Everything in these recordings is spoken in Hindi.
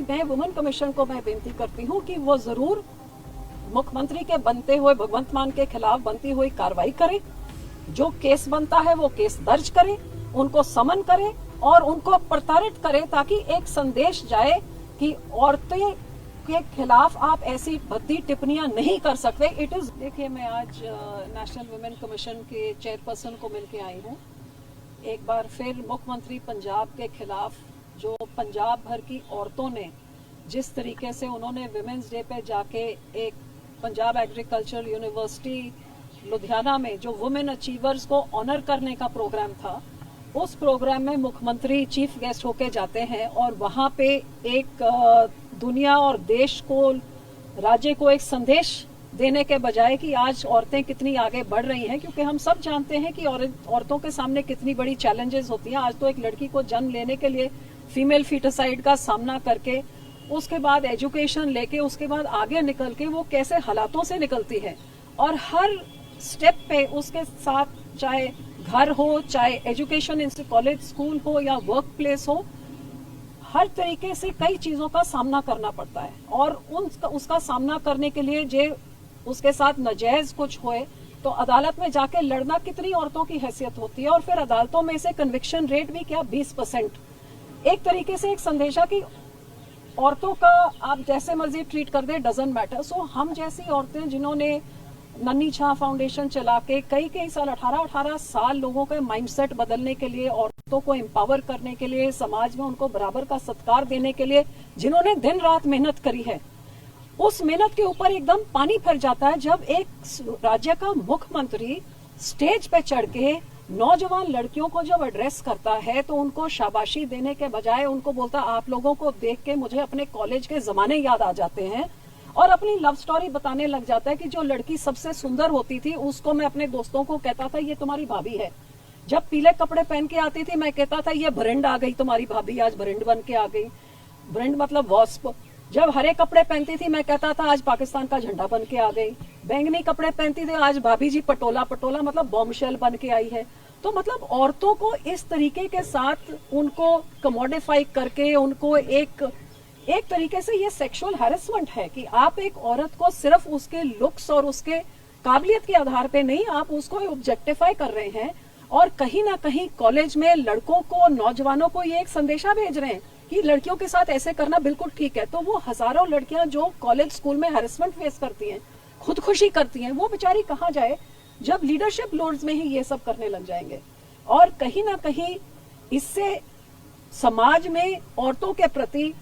मैं वुमेन कमीशन को मैं बेनती करती हूँ कि वो जरूर मुख्यमंत्री के बनते हुए भगवंत मान के खिलाफ बनती हुई कार्रवाई करे, जो केस बनता है वो केस दर्ज करे, उनको समन करे और उनको प्रताड़ित करे, ताकि एक संदेश जाए कि औरतें के खिलाफ आप ऐसी भद्दी टिप्पणियां नहीं कर सकते। इट इज देखिए, मैं आज नेशनल वुमेन कमीशन के चेयरपर्सन को मिलके आई हूँ। एक बार फिर मुख्यमंत्री पंजाब के खिलाफ जो पंजाब भर की औरतों ने जिस तरीके से उन्होंने विमेंस डे पे जाके एक पंजाब एग्रीकल्चरल यूनिवर्सिटी लुधियाना में जो वुमेन अचीवर्स को ऑनर करने का प्रोग्राम था, उस प्रोग्राम में मुख्यमंत्री चीफ गेस्ट होके जाते हैं और वहां पे एक दुनिया और देश को, राज्य को एक संदेश देने के बजाय कि आज औरतें कितनी आगे बढ़ रही हैं, क्योंकि हम सब जानते हैं कि औरतों के सामने कितनी बड़ी चैलेंजेस होती हैं। आज तो एक लड़की को जन्म लेने के लिए फीमेल फीटिसाइड का सामना करके, उसके बाद एजुकेशन लेके, उसके बाद आगे निकल के वो कैसे हालातों से निकलती है, और हर स्टेप पे उसके साथ चाहे घर हो, चाहे एजुकेशन कॉलेज स्कूल हो या वर्क प्लेस हो, हर तरीके से कई चीजों का सामना करना पड़ता है। और उसका सामना करने के लिए जे उसके साथ नाजायज कुछ होए तो अदालत में जाके लड़ना कितनी औरतों की हैसियत होती है, और फिर अदालतों में से कन्विक्शन रेट भी क्या 20%। एक तरीके से एक संदेशा कि औरतों का आप जैसे मर्जी ट्रीट कर दे, डजंट मैटर। सो हम जैसी औरतें जिन्होंने नन्ही छां फाउंडेशन चला के कई साल 18 साल लोगों के माइंडसेट बदलने के लिए, औरतों को एम्पावर करने के लिए, समाज में उनको बराबर का सत्कार देने के लिए जिन्होंने दिन रात मेहनत करी है, उस मेहनत के ऊपर एकदम पानी फिर जाता है जब एक राज्य का मुख्यमंत्री स्टेज पे चढ़ के नौजवान लड़कियों को जब एड्रेस करता है तो उनको शाबाशी देने के बजाय उनको बोलता, आप लोगों को देख के मुझे अपने कॉलेज के जमाने याद आ जाते हैं, और अपनी लव स्टोरी बताने लग जाता है कि जो लड़की सबसे सुंदर होती थी उसको मैं अपने दोस्तों को कहता था ये तुम्हारी भाभी है। जब पीले कपड़े पहन के आती थी मैं कहता था ये ब्रेंड आ गई तुम्हारी भाभी, आज ब्रेंड बन के आ गई। ब्रेंड मतलब वॉस्प। जब हरे कपड़े पहनती थी मैं कहता था आज पाकिस्तान का झंडा बन के आ गई। बैंगनी कपड़े पहनती थी, आज भाभी जी पटोला मतलब बॉम्बशेल बन के आई है। तो मतलब औरतों को इस तरीके के साथ उनको कमोडिफाई करके उनको एक तरीके से ये सेक्सुअल हैरेसमेंट है कि आप एक औरत को सिर्फ उसके लुक्स और उसके काबिलियत के आधार पे नहीं, आप उसको ऑब्जेक्टिफाई कर रहे हैं, और कहीं ना कहीं कॉलेज में लड़कों को, नौजवानों को ये एक संदेशा भेज रहे हैं कि लड़कियों के साथ ऐसे करना बिल्कुल ठीक है। तो वो हजारों लड़कियां जो कॉलेज स्कूल में हैरेसमेंट फेस करती हैं, खुदकुशी करती हैं, वो बेचारी कहाँ जाए जब लीडरशिप लोड्स में ही ये सब करने लग जाएंगे। और कहीं ना कहीं इससे समाज में औरतों के प्रति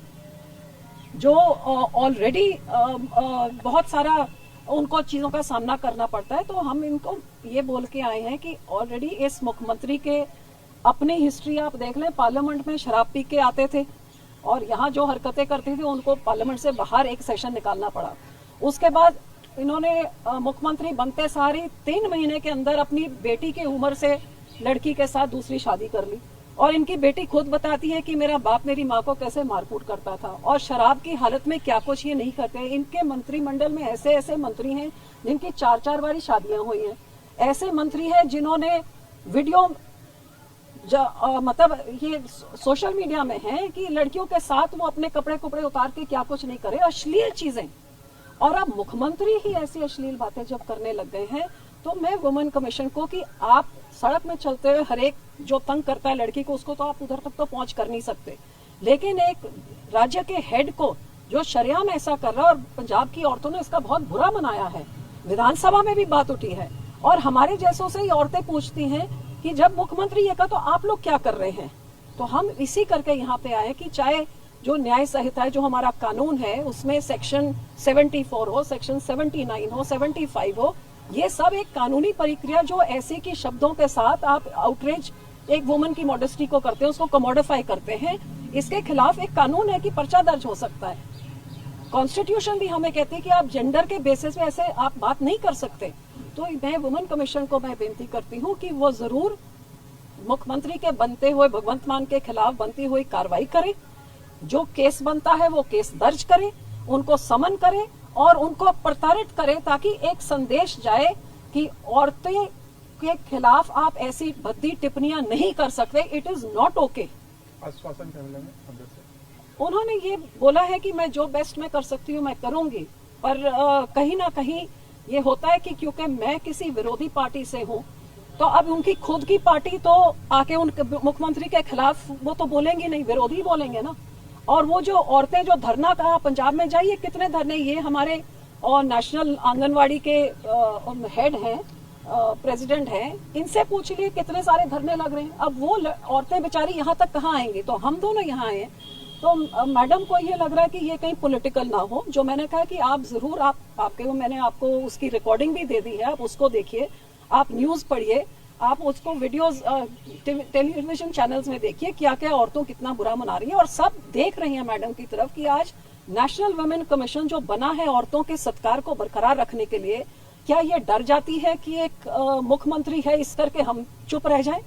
जो ऑलरेडी बहुत सारा उनको चीजों का सामना करना पड़ता है, तो हम इनको ये बोल के आए हैं कि ऑलरेडी इस मुख्यमंत्री के अपनी हिस्ट्री आप देख लें, पार्लियामेंट में शराब पी के आते थे और यहाँ जो हरकतें करती थी उनको पार्लियामेंट से बाहर एक सेशन निकालना पड़ा। उसके बाद इन्होंने मुख्यमंत्री बनते सारी 3 महीने के अंदर अपनी बेटी की उम्र से लड़की के साथ दूसरी शादी कर ली, और इनकी बेटी खुद बताती है कि मेरा बाप मेरी माँ को कैसे मारकूट करता था, और शराब की हालत में क्या कुछ ये नहीं करते। इनके मंत्रिमंडल में ऐसे मंत्री हैं जिनकी 4 बारी शादियां हुई हैं। ऐसे मंत्री हैं जिन्होंने वीडियो मतलब ये सोशल मीडिया में है कि लड़कियों के साथ वो अपने कपड़े उतार के क्या कुछ नहीं करे, अश्लील चीजें। और अब मुख्यमंत्री ही ऐसी अश्लील बातें जब करने लग गए हैं, तो मैं वुमेन कमीशन को कि आप सड़क में चलते हुए हर एक जो तंग करता है लड़की को, उसको तो आप उधर तक तो पहुंच कर नहीं सकते, लेकिन एक राज्य के हेड को जो शरेआम ऐसा कर रहा है, और पंजाब की औरतों ने इसका बहुत बुरा मनाया है, विधानसभा में भी बात उठी है, और हमारे जैसों से ही औरतें पूछती हैं कि जब मुख्यमंत्री ये कहा तो आप लोग क्या कर रहे हैं। तो हम इसी करके यहाँ पे आए कि चाहे जो न्याय संहिता है, जो हमारा कानून है, उसमें सेक्शन 74 हो, सेक्शन 79 हो, 75 हो, ये सब एक कानूनी प्रक्रिया जो ऐसे की शब्दों के साथ आप आउटरीच एक वुमन की मॉडेस्टी को करते हैं, उसको कमोडिफाई करते हैं, इसके खिलाफ एक कानून है कि पर्चा दर्ज हो सकता है। कॉन्स्टिट्यूशन भी हमें कहती है कि आप जेंडर के बेसिस पे ऐसे आप बात नहीं कर सकते। तो मैं वुमेन कमीशन को मैं बेनती करती हूँ कि वो जरूर मुख्यमंत्री के बनते हुए भगवंत मान के खिलाफ बनती हुई कार्रवाई करे, जो केस बनता है वो केस दर्ज करे, उनको समन करे और उनको प्रताड़ित करे, ताकि एक संदेश जाए कि औरतें के खिलाफ आप ऐसी भद्दी टिप्पणियां नहीं कर सकते। It is not okay. आश्वासन क्या मिला अंदर से? उन्होंने ये बोला है कि मैं जो बेस्ट मैं कर सकती हूँ मैं करूंगी, पर कहीं ना कहीं ये होता है कि क्योंकि मैं किसी विरोधी पार्टी से हूँ, तो अब उनकी खुद की पार्टी तो आके उन मुख्यमंत्री के खिलाफ वो तो बोलेंगे नहीं, विरोधी बोलेंगे ना। और वो जो औरतें जो धरना कहा पंजाब में, जाइए कितने धरने, ये हमारे और नेशनल आंगनवाड़ी के हेड हैं, प्रेसिडेंट हैं, इनसे पूछ लिए कितने सारे धरने लग रहे हैं। अब वो औरतें बेचारी यहाँ तक कहाँ आएंगी, तो हम दोनों यहाँ आए हैं। तो मैडम को ये लग रहा है कि ये कहीं पॉलिटिकल ना हो। जो मैंने कहा कि आप जरूर आपके वो मैंने आपको उसकी रिकॉर्डिंग भी दे दी है, आप उसको देखिए, आप न्यूज पढ़िए, आप उसको वीडियोस टेलीविजन चैनल्स में देखिए क्या क्या औरतों कितना बुरा मना रही है। और सब देख रही हैं मैडम की तरफ कि आज नेशनल वुमेन कमीशन जो बना है औरतों के सत्कार को बरकरार रखने के लिए, क्या ये डर जाती है कि एक मुख्यमंत्री है इस करके हम चुप रह जाएं,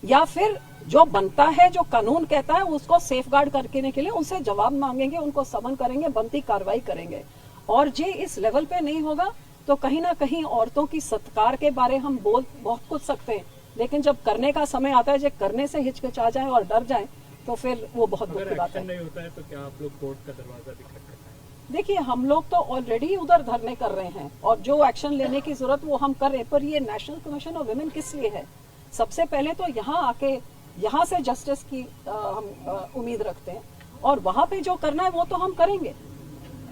या फिर जो बनता है, जो कानून कहता है उसको सेफगार्ड करने के लिए उनसे जवाब मांगेंगे, उनको समन करेंगे, बनती कार्रवाई करेंगे। और ये इस लेवल पे नहीं होगा तो कहीं ना कहीं औरतों की सत्कार के बारे हम बहुत कुछ सकते हैं, लेकिन जब करने का समय आता है, जब करने से हिचकिचा जाए और डर जाए तो फिर वो बहुत दुख की बात है। नहीं होता है तो क्या आप लोग कोर्ट का दरवाजा भी खटखटाएंगे? देखिए, हम लोग तो ऑलरेडी उधर धरने कर रहे हैं और जो एक्शन लेने की जरूरत वो हम कर रहे हैं, पर ये नेशनल कमीशन ऑफ वुमेन किस लिए है? सबसे पहले तो यहाँ आके यहाँ से जस्टिस की हम उम्मीद रखते हैं और वहाँ पे जो करना है वो तो हम करेंगे।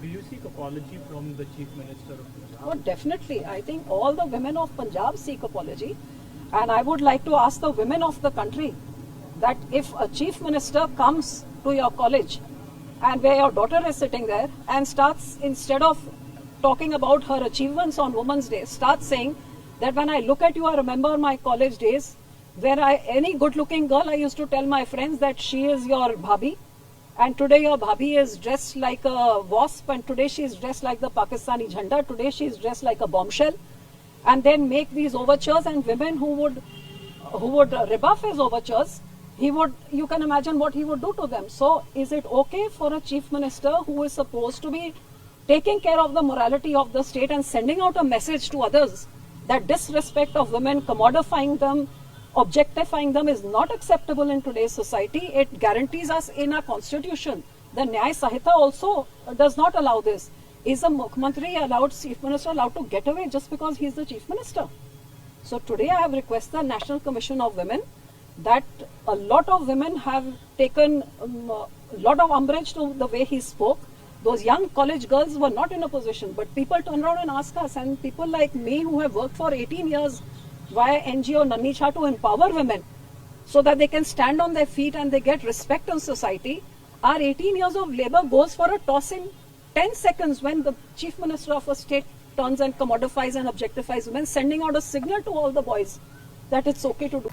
Do you seek apology from the Chief Minister of Punjab? Oh, definitely. I think all the women of Punjab seek apology, and I would like to ask the women of the country that if a Chief Minister comes to your college and where your daughter is sitting there and starts, instead of talking about her achievements on Women's Day, starts saying that when I look at you, I remember my college days where any good-looking girl, I used to tell my friends that she is your bhabhi. And today your bhabhi is dressed like a wasp, and today she is dressed like the Pakistani Jhanda, today she is dressed like a bombshell, and then make these overtures, and women who would rebuff his overtures, you can imagine what he would do to them. So is it okay for a chief minister who is supposed to be taking care of the morality of the state and sending out a message to others that disrespect of women, commodifying them, objectifying them is not acceptable in today's society? It guarantees us in our constitution. The Nyay Sahita also does not allow this. Is a Mukhyamantri allowed, chief minister allowed to get away just because he is the chief minister? So today I have requested the National Commission of Women that a lot of women have taken a lot of umbrage to the way he spoke. Those young college girls were not in a position, but people turn around and ask us, and people like me who have worked for 18 years via NGO Nanisha to empower women so that they can stand on their feet and they get respect in society. Our 18 years of labor goes for a toss in 10 seconds when the chief minister of a state turns and commodifies and objectifies women, sending out a signal to all the boys that it's okay to do.